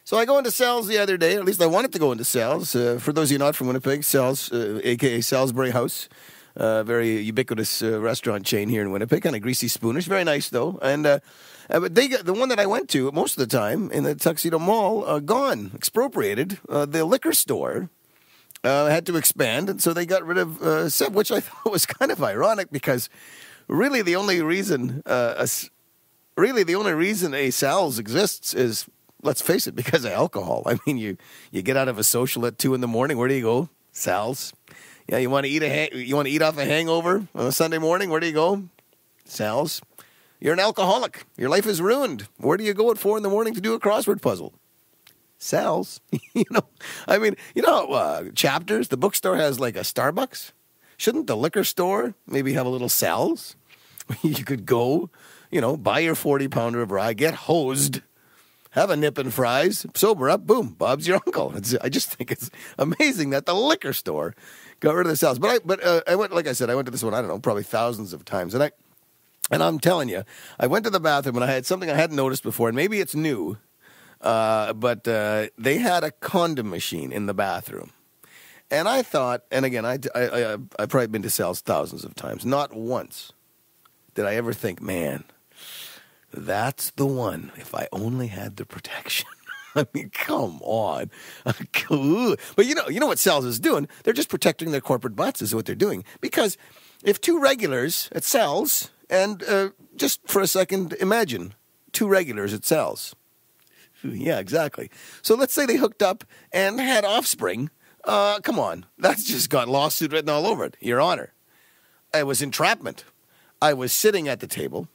So I go into Sal's the other day, or at least I wanted to go into Sal's. For those of you not from Winnipeg, Sal's, a.k.a. Salisbury House, very ubiquitous restaurant chain here in Winnipeg, kind of greasy spoonish, very nice though. And but they got, the one that I went to most of the time in the Tuxedo Mall, gone, expropriated. The liquor store had to expand, and so they got rid of Seb, which I thought was kind of ironic because really the only reason a Sal's exists is, let's face it, because of alcohol. I mean, you get out of a social at 2 a.m. Where do you go? Sal's. Yeah, you want to eat off a hangover on a Sunday morning? Where do you go? Sal's. You're an alcoholic. Your life is ruined. Where do you go at 4 a.m. to do a crossword puzzle? Sal's. I mean, Chapters, the bookstore has like a Starbucks. Shouldn't the liquor store maybe have a little Sal's? You could go, buy your 40-pounder of rye, get hosed, have a nip and fries, sober up, boom, Bob's your uncle. I just think it's amazing that the liquor store got rid of the Sal's. But I went, like I said, I went to this one, I don't know, probably thousands of times. And I'm telling you, I went to the bathroom and I had something I hadn't noticed before, and maybe it's new, but they had a condom machine in the bathroom. And I thought, and again, I've probably been to Sal's thousands of times. Not once did I ever think, man, that's the one. If I only had the protection. I mean, come on. But you know what Sal's is doing? They're just protecting their corporate butts is what they're doing. Because if two regulars at Sal's, and just for a second, imagine 2 regulars at Sal's. Yeah, exactly. So let's say they hooked up and had offspring. Come on. That's just got lawsuit written all over it, Your Honor. It was entrapment. I was sitting at the table.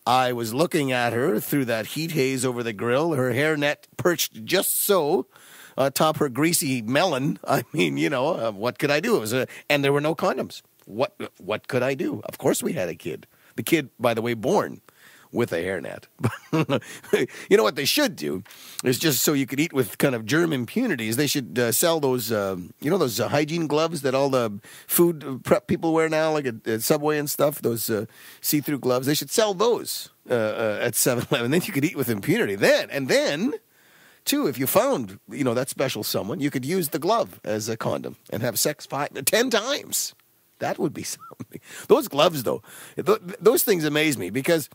I was looking at her through that heat haze over the grill, her hairnet perched just so atop her greasy melon. I mean, what could I do? And there were no condoms. What could I do? Of course we had a kid. The kid, by the way, born with a hairnet. You know what they should do is, just so you could eat with kind of germ impunities, they should sell those, those hygiene gloves that all the food prep people wear now, like at Subway and stuff, those see-through gloves. They should sell those at 7-Eleven. Then you could eat with impunity. Then, too, if you found, that special someone, you could use the glove as a condom and have sex 10 times. That would be something. Those gloves, though, those things amaze me because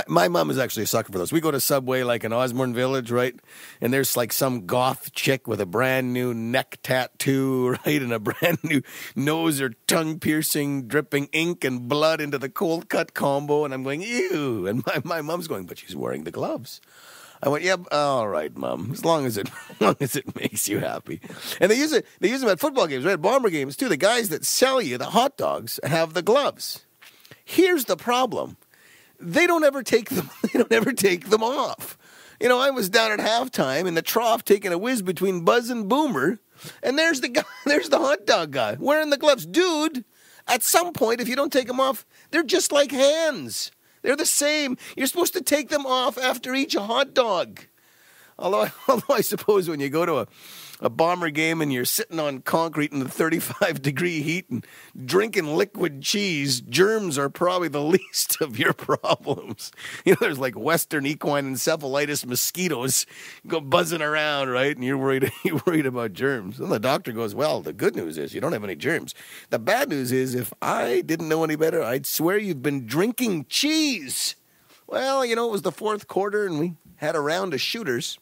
my mom is actually a sucker for those. We go to Subway like in Osborne Village, right? And there's like some goth chick with a brand new neck tattoo, right? And a brand new nose or tongue piercing, dripping ink and blood into the cold cut combo. And I'm going, ew. And my mom's going, but she's wearing the gloves. I went, yeah, all right, Mom, as long as it makes you happy. And they use them at football games, right? Bomber games too. The guys that sell you the hot dogs have the gloves. Here's the problem. They don't ever take them. They don't ever take them off. I was down at halftime in the trough taking a whiz between Buzz and Boomer, and there's the guy, there's the hot dog guy wearing the gloves. Dude, at some point, if you don't take them off, they're just like hands. They're the same. You're supposed to take them off after each hot dog. Although I suppose when you go to a Bomber game and you're sitting on concrete in the 35-degree heat and drinking liquid cheese, germs are probably the least of your problems. There's like Western equine encephalitis mosquitoes go buzzing around, right? And you're worried about germs. And the doctor goes, well, the good news is you don't have any germs. The bad news is if I didn't know any better, I'd swear you've been drinking cheese. Well, it was the 4th quarter and we had a round of shooters.